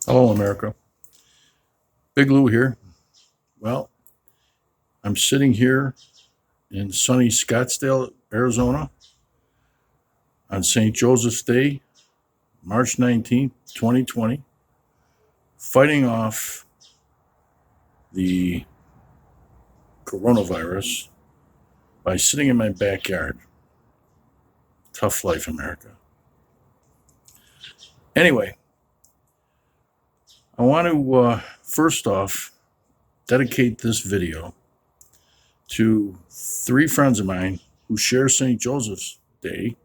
Hello, America. Big Lou here. Well, I'm sitting here in sunny Scottsdale, Arizona on St. Joseph's Day, March 19th, 2020, fighting off the coronavirus by sitting in my backyard. Tough life, America. Anyway, I want to first off dedicate this video to three friends of mine who share St. Joseph's Day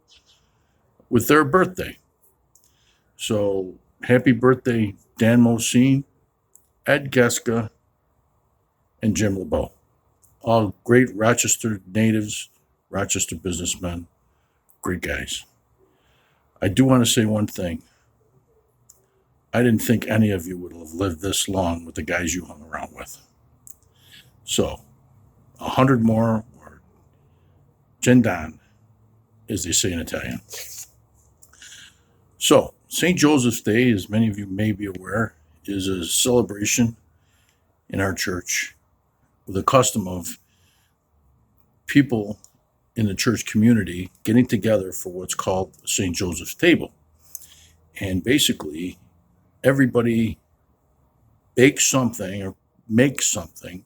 with their birthday. So happy birthday, Dan Mosine, Ed Geska, and Jim LeBeau. All great Rochester natives, Rochester businessmen, great guys. I do want to say one thing. I didn't think any of you would have lived this long with the guys you hung around with. So, 100 more, or Gendan, as they say in Italian. So, St. Joseph's Day, as many of you may be aware, is a celebration in our church with a custom of people in the church community getting together for what's called St. Joseph's Table. And basically, everybody bakes something or makes something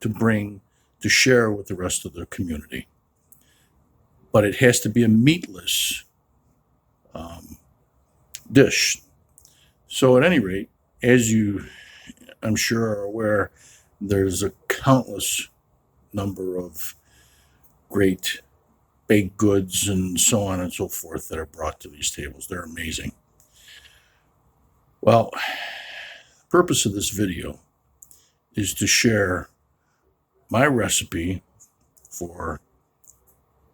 to bring to share with the rest of the community. But it has to be a meatless dish. So at any rate, as you, I'm sure, are aware, there's a countless number of great baked goods and so on and so forth that are brought to these tables. They're amazing. Well, the purpose of this video is to share my recipe for,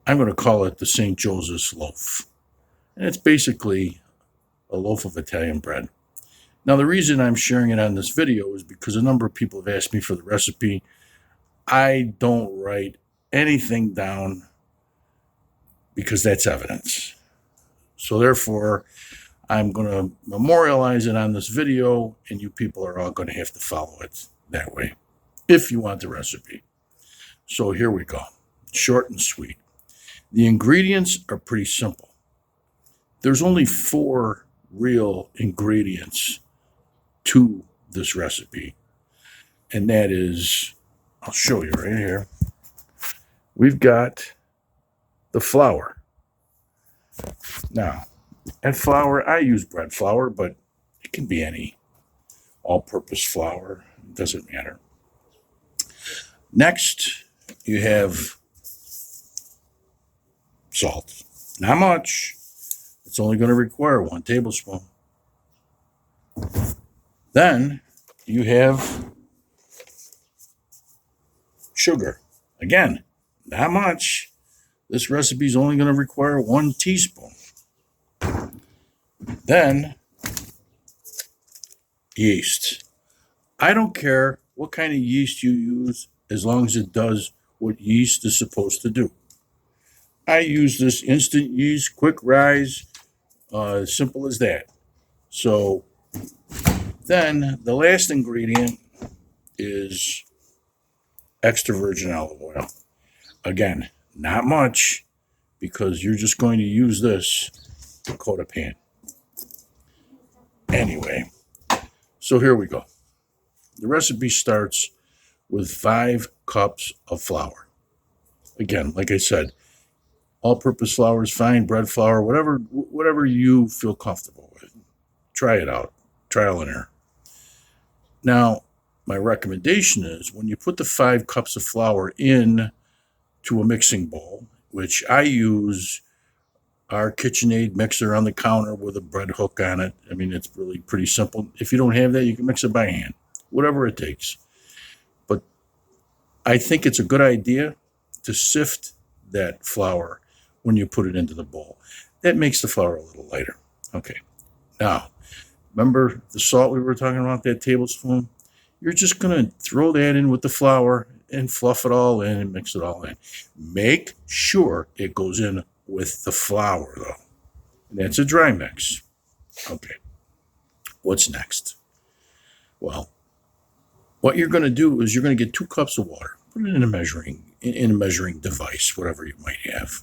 I'm going to call it the St. Joseph's loaf. And it's basically a loaf of Italian bread. Now, the reason I'm sharing it on this video is because a number of people have asked me for the recipe. I don't write anything down because that's evidence. So therefore, I'm going to memorialize it on this video, and you people are all going to have to follow it that way if you want the recipe. So here we go. Short and sweet. The ingredients are pretty simple. There's only 4 real ingredients to this recipe, and that is, I'll show you right here. We've got the flour. Now, and flour, I use bread flour, but it can be any all-purpose flour. It doesn't matter. Next, you have salt. Not much. It's only going to require 1 tablespoon. Then you have sugar. Again, not much. This recipe is only going to require 1 teaspoon. Then, yeast. I don't care what kind of yeast you use as long as it does what yeast is supposed to do. I use this instant yeast, quick rise, simple as that. So then the last ingredient is extra virgin olive oil. Again, not much, because you're just going to use this to coat a pan. Anyway, so here we go. The recipe starts with 5 cups of flour. Again, like I said, all-purpose flour is fine, bread flour, whatever you feel comfortable with. Try it out. Trial and error. Now, my recommendation is when you put the 5 cups of flour in to a mixing bowl, which I use our KitchenAid mixer on the counter with a bread hook on it. I mean, it's really pretty simple. If you don't have that, you can mix it by hand, whatever it takes. But I think it's a good idea to sift that flour when you put it into the bowl. That makes the flour a little lighter. Okay. Now, remember the salt we were talking about, that tablespoon? You're just going to throw that in with the flour and fluff it all in and mix it all in. Make sure it goes in with the flour, though. And that's a dry mix. Okay. What's next? Well, what you're going to do is you're going to get 2 cups of water, put it in a measuring device, whatever you might have.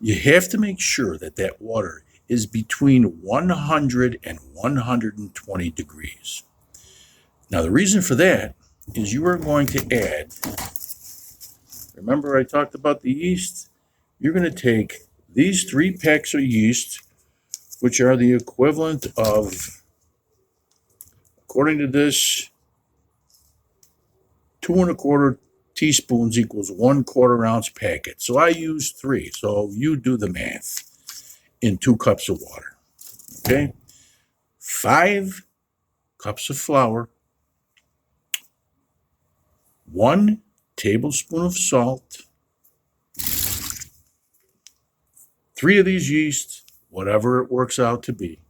You have to make sure that that water is between 100 and 120 degrees. Now, the reason for that is you are going to add, remember I talked about the yeast? You're going to take these 3 packs of yeast, which are the equivalent of, according to this, 2¼ teaspoons equals 1/4 ounce packet. So I use 3. So you do the math in 2 cups of water. Okay? 5 cups of flour, 1 tablespoon of salt, 3 of these yeast, whatever it works out to be.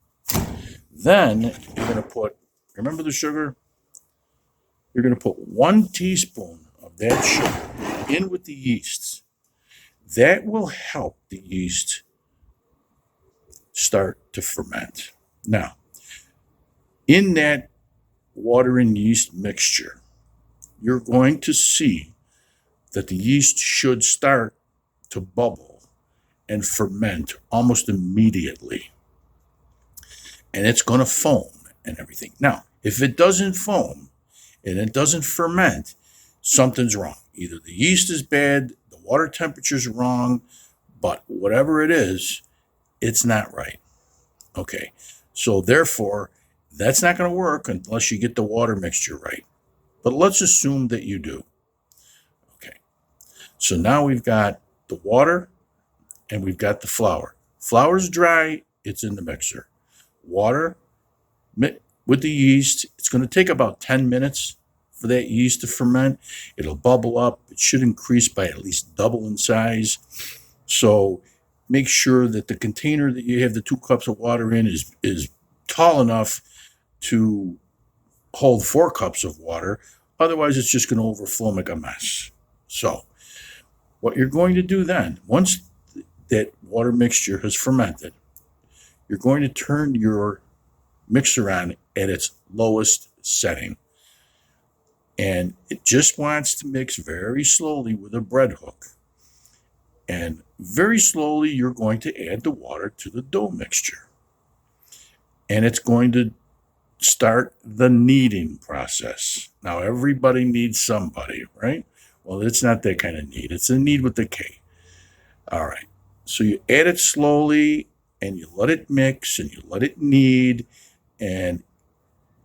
Then you're going to put, remember the sugar? You're going to put 1 teaspoon of that sugar in with the yeast. That will help the yeast start to ferment. Now, in that water and yeast mixture, you're going to see that the yeast should start to bubble and ferment almost immediately. And it's going to foam and everything. Now, if it doesn't foam and it doesn't ferment, something's wrong. Either the yeast is bad, the water temperature's wrong, but whatever it is, it's not right. Okay, so therefore, that's not going to work unless you get the water mixture right. But let's assume that you do. Okay, so now we've got the water and we've got the flour. Flour's dry, it's in the mixer. Water with the yeast, it's going to take about 10 minutes for that yeast to ferment. It'll bubble up. It should increase by at least double in size. So make sure that the container that you have the 2 cups of water in is tall enough to hold 4 cups of water. Otherwise, it's just going to overflow and make a mess. So what you're going to do then, once that water mixture has fermented, you're going to turn your mixer on at its lowest setting. And it just wants to mix very slowly with a bread hook. And very slowly, you're going to add the water to the dough mixture. And it's going to start the kneading process. Now, everybody needs somebody, right? Well, it's not that kind of knead. It's a knead with the K. All right. So you add it slowly, and you let it mix, and you let it knead. And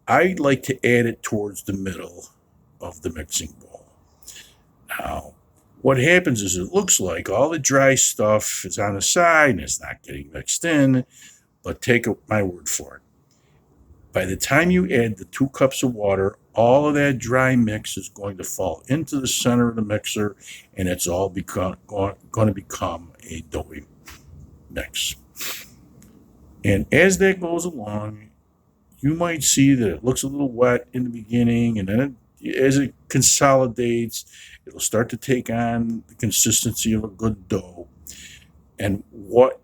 I like to add it towards the middle of the mixing bowl. Now, what happens is it looks like all the dry stuff is on the side and it's not getting mixed in, but take my word for it. By the time you add the 2 cups of water, all of that dry mix is going to fall into the center of the mixer, and it's all going to become a doughy mix. And as that goes along, you might see that it looks a little wet in the beginning, and then as it consolidates, it'll start to take on the consistency of a good dough. And what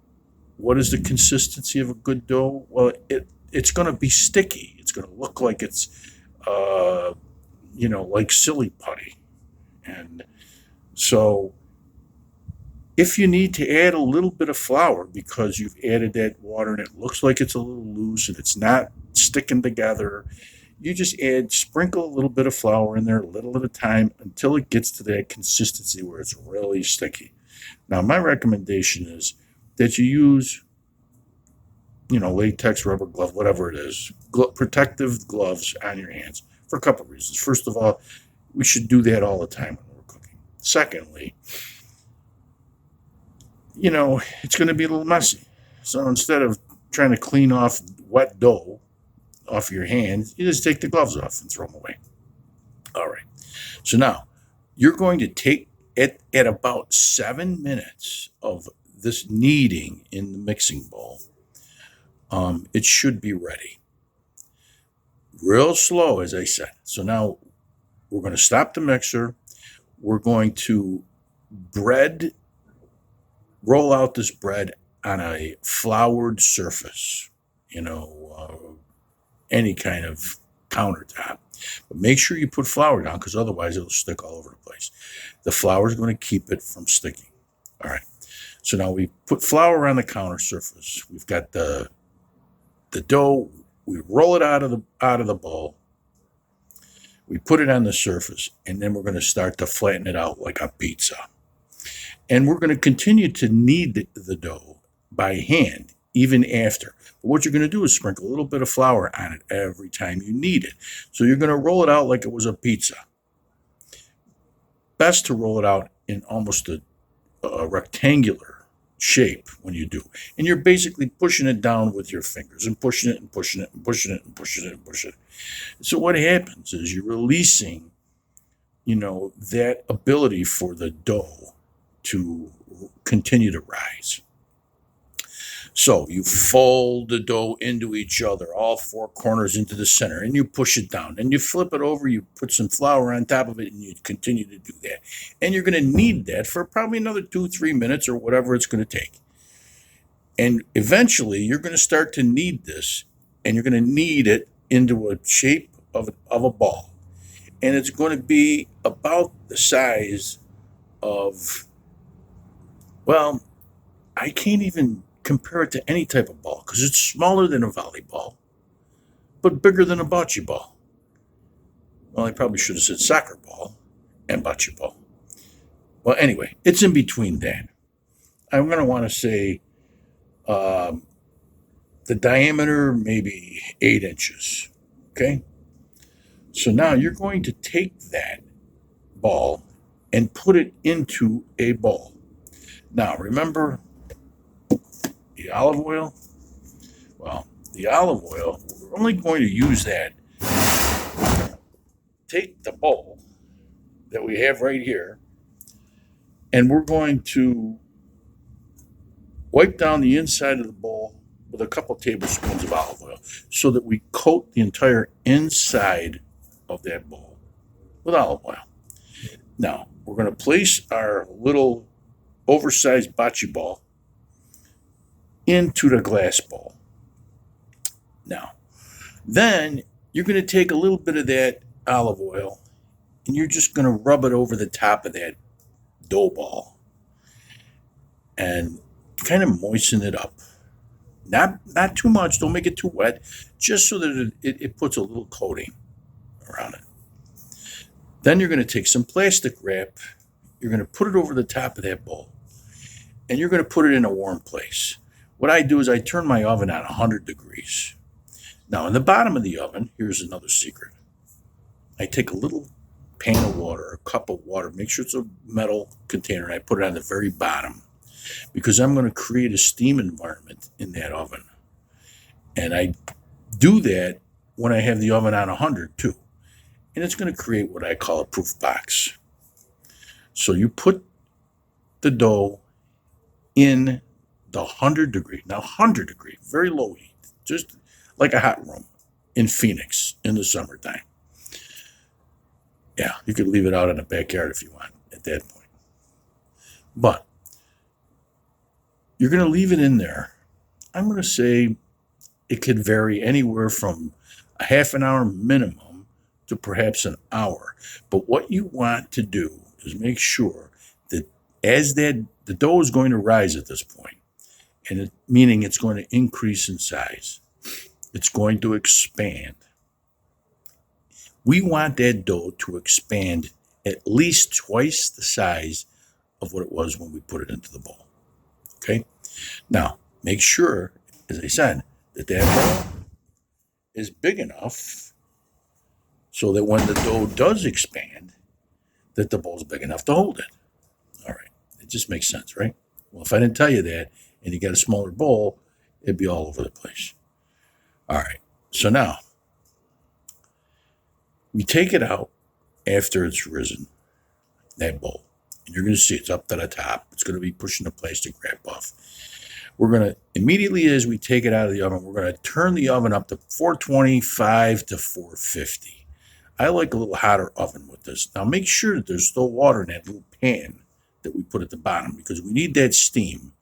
is the consistency of a good dough? Well, it's going to be sticky. It's going to look like it's, like silly putty. And so if you need to add a little bit of flour because you've added that water and it looks like it's a little loose and it's not sticking together, you just sprinkle a little bit of flour in there a little at a time until it gets to that consistency where it's really sticky. Now, my recommendation is that you use, latex, rubber glove, whatever it is, protective gloves on your hands for a couple of reasons. First of all, we should do that all the time when we're cooking. Secondly, it's going to be a little messy. So instead of trying to clean off wet dough off your hands, you just take the gloves off and throw them away. All right. So now you're going to take at about 7 minutes of this kneading in the mixing bowl. It should be ready. Real slow, as I said. So now we're going to stop the mixer. We're going to roll out this bread on a floured surface, any kind of countertop. But make sure you put flour down because otherwise it'll stick all over the place. The flour is going to keep it from sticking. All right. So now we put flour on the counter surface. We've got the dough. We roll it out of the bowl. We put it on the surface, and then we're going to start to flatten it out like a pizza. And we're going to continue to knead the dough by hand, even after. But what you're going to do is sprinkle a little bit of flour on it every time you knead it. So you're going to roll it out like it was a pizza. Best to roll it out in almost a rectangular shape when you do. And you're basically pushing it down with your fingers and pushing it and pushing it and pushing it and pushing it and pushing it. So what happens is you're releasing, that ability for the dough to continue to rise. So you fold the dough into each other, all four corners into the center, and you push it down. And you flip it over, you put some flour on top of it, and you continue to do that. And you're going to knead that for probably another 2-3 minutes or whatever it's going to take. And eventually, you're going to start to knead this, and you're going to knead it into a shape of a ball. And it's going to be about the size of, well, I can't even compare it to any type of ball because it's smaller than a volleyball, but bigger than a bocce ball. Well, I probably should have said soccer ball and bocce ball. Well, anyway, it's in between that. I'm going to want to say the diameter maybe 8 inches. Okay? So now you're going to take that ball and put it into a bowl. Now, remember the olive oil? Well, the olive oil, we're only going to use that. Take the bowl that we have right here, and we're going to wipe down the inside of the bowl with a couple tablespoons of olive oil so that we coat the entire inside of that bowl with olive oil. Now, we're going to place our little oversized bocce ball into the glass bowl. Now, then you're going to take a little bit of that olive oil and you're just going to rub it over the top of that dough ball and kind of moisten it up. Not too much, don't make it too wet, just so that it puts a little coating around it. Then you're going to take some plastic wrap, you're going to put it over the top of that bowl, and you're going to put it in a warm place. What I do is I turn my oven on 100 degrees. Now, in the bottom of the oven, here's another secret. I take a little pan of water, a cup of water, make sure it's a metal container, and I put it on the very bottom because I'm going to create a steam environment in that oven. And I do that when I have the oven on 100 too. And it's going to create what I call a proof box. So you put the dough in the 100 degree. Now 100 degree, very low heat, just like a hot room in Phoenix in the summertime. Yeah, you could leave it out in the backyard if you want at that point. But you're going to leave it in there. I'm going to say it could vary anywhere from a half an hour minimum to perhaps an hour. But what you want to do is make sure that the dough is going to rise at this point, and meaning it's going to increase in size. It's going to expand. We want that dough to expand at least twice the size of what it was when we put it into the bowl. Okay? Now, make sure, as I said, that bowl is big enough so that when the dough does expand, that the bowl's big enough to hold it. All right. It just makes sense, right? Well, if I didn't tell you that and you got a smaller bowl, it'd be all over the place. All right. So now, we take it out after it's risen, that bowl. And you're going to see it's up to the top. It's going to be pushing the plastic wrap off. We're going to, immediately as we take it out of the oven, we're going to turn the oven up to 425 to 450. I like a little hotter oven with this. Now make sure that there's still water in that little pan that we put at the bottom because we need that steam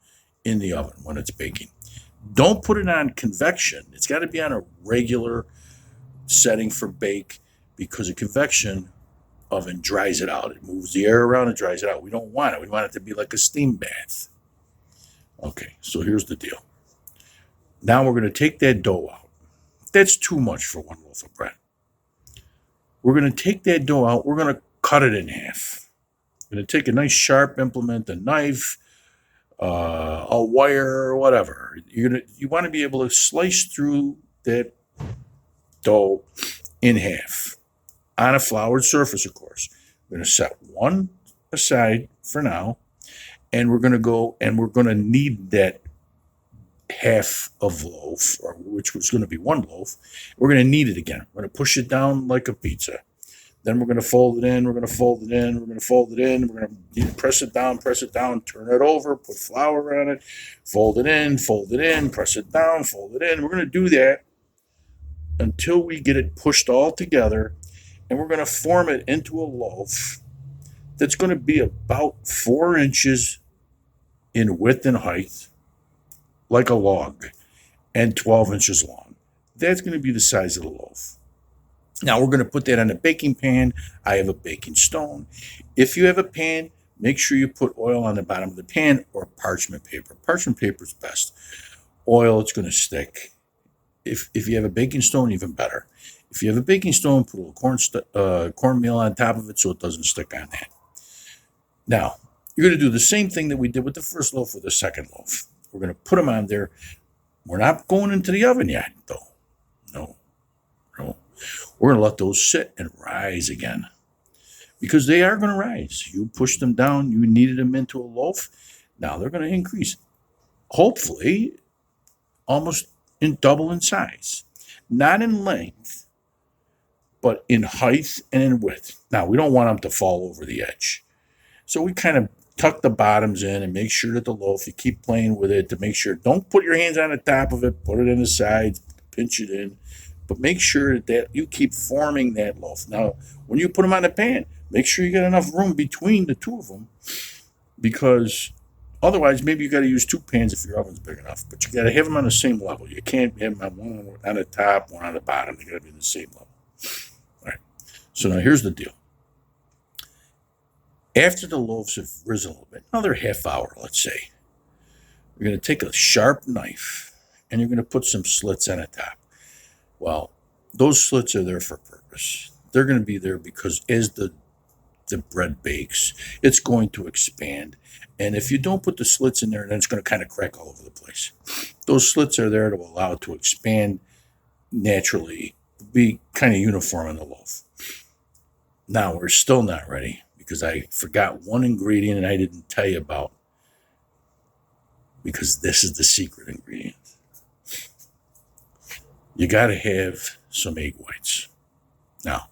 in the oven when it's baking. Don't put it on convection. It's got to be on a regular setting for bake because a convection oven dries it out. It moves the air around and dries it out. We don't want it. We want it to be like a steam bath. Okay, so here's the deal. Now we're going to take that dough out. That's too much for one loaf of bread. We're going to take that dough out. We're going to cut it in half. We're going to take a nice sharp implement, a knife, a wire, or whatever. You want to be able to slice through that dough in half on a floured surface, of course. We're going to set one aside for now, and we're going to go and we're going to knead that half of loaf, or which was going to be one loaf. We're going to knead it again. We're going to push it down like a pizza. Then we're going to fold it in. We're going to fold it in. We're going to fold it in. We're going to press it down, turn it over, put flour on it, fold it in, press it down, fold it in. We're going to do that until we get it pushed all together, and we're going to form it into a loaf that's going to be about 4 inches in width and height, like a log, and 12 inches long. That's going to be the size of the loaf. Now we're going to put that on a baking pan. I have a baking stone. If you have a pan, make sure you put oil on the bottom of the pan or parchment paper. Parchment paper is best. Oil, it's going to stick. If you have a baking stone, even better. If you have a baking stone, put a little cornmeal on top of it so it doesn't stick on that. Now, you're going to do the same thing that we did with the first loaf with the second loaf. We're going to put them on there. We're not going into the oven yet, though. No. We're going to let those sit and rise again, because they are going to rise. You pushed them down. You kneaded them into a loaf. Now they're going to increase, hopefully, almost double in size. Not in length, but in height and in width. Now, we don't want them to fall over the edge. So we kind of tuck the bottoms in and make sure that the loaf, you keep playing with it to make sure. Don't put your hands on the top of it. Put it in the sides. Pinch it in. But make sure that you keep forming that loaf. Now, when you put them on the pan, make sure you got enough room between the two of them, because otherwise maybe you got to use 2 pans if your oven's big enough. But you got to have them on the same level. You can't have them one on the top, one on the bottom. They got to be the same level. All right. So now here's the deal. After the loaves have risen a little bit, another half hour, let's say, you're going to take a sharp knife and you're going to put some slits on the top. Well, those slits are there for a purpose. They're going to be there because as the bread bakes, it's going to expand. And if you don't put the slits in there, then it's going to kind of crack all over the place. Those slits are there to allow it to expand naturally, be kind of uniform in the loaf. Now, we're still not ready because I forgot one ingredient and I didn't tell you about, because this is the secret ingredient. You got to have some egg whites. Now,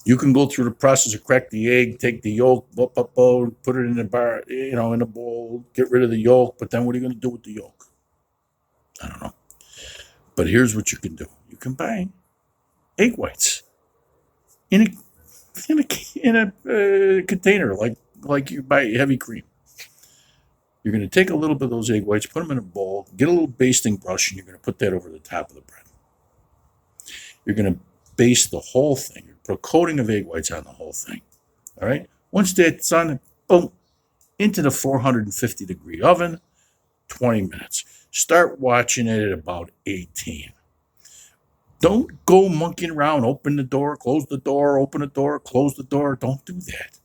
you can go through the process of crack the egg, take the yolk, put it in in a bowl, get rid of the yolk. But then what are you going to do with the yolk? I don't know. But here's what you can do. You can buy egg whites in a container like you buy heavy cream. You're going to take a little bit of those egg whites, put them in a bowl, get a little basting brush, and you're going to put that over the top of the bread. You're going to baste the whole thing. You're put a coating of egg whites on the whole thing. All right? Once that's done, boom, into the 450-degree oven, 20 minutes. Start watching it at about 18. Don't go monkeying around. Open the door, close the door, open the door, close the door. Don't do that.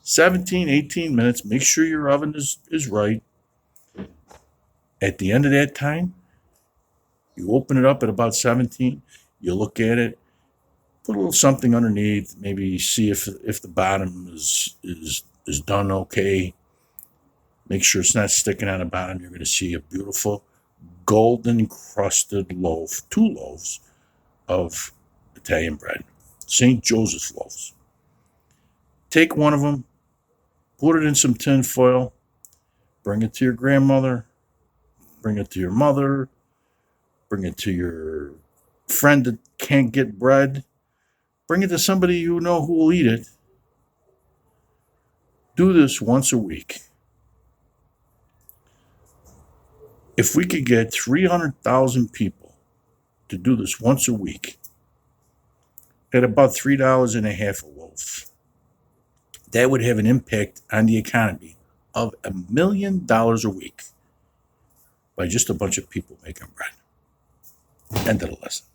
17, 18 minutes. Make sure your oven is right. At the end of that time, you open it up at about 17. You look at it, put a little something underneath. Maybe see if the bottom is done okay. Make sure it's not sticking on the bottom. You're going to see a beautiful golden crusted loaf, 2 loaves of Italian bread, St. Joseph's loaves. Take one of them, put it in some tin foil, bring it to your grandmother, bring it to your mother, bring it to your friend that can't get bread, bring it to somebody you know who will eat it. Do this once a week. If we could get 300,000 people to do this once a week at about $3.50 a loaf, that would have an impact on the economy of $1 million a week by just a bunch of people making bread. End of the lesson.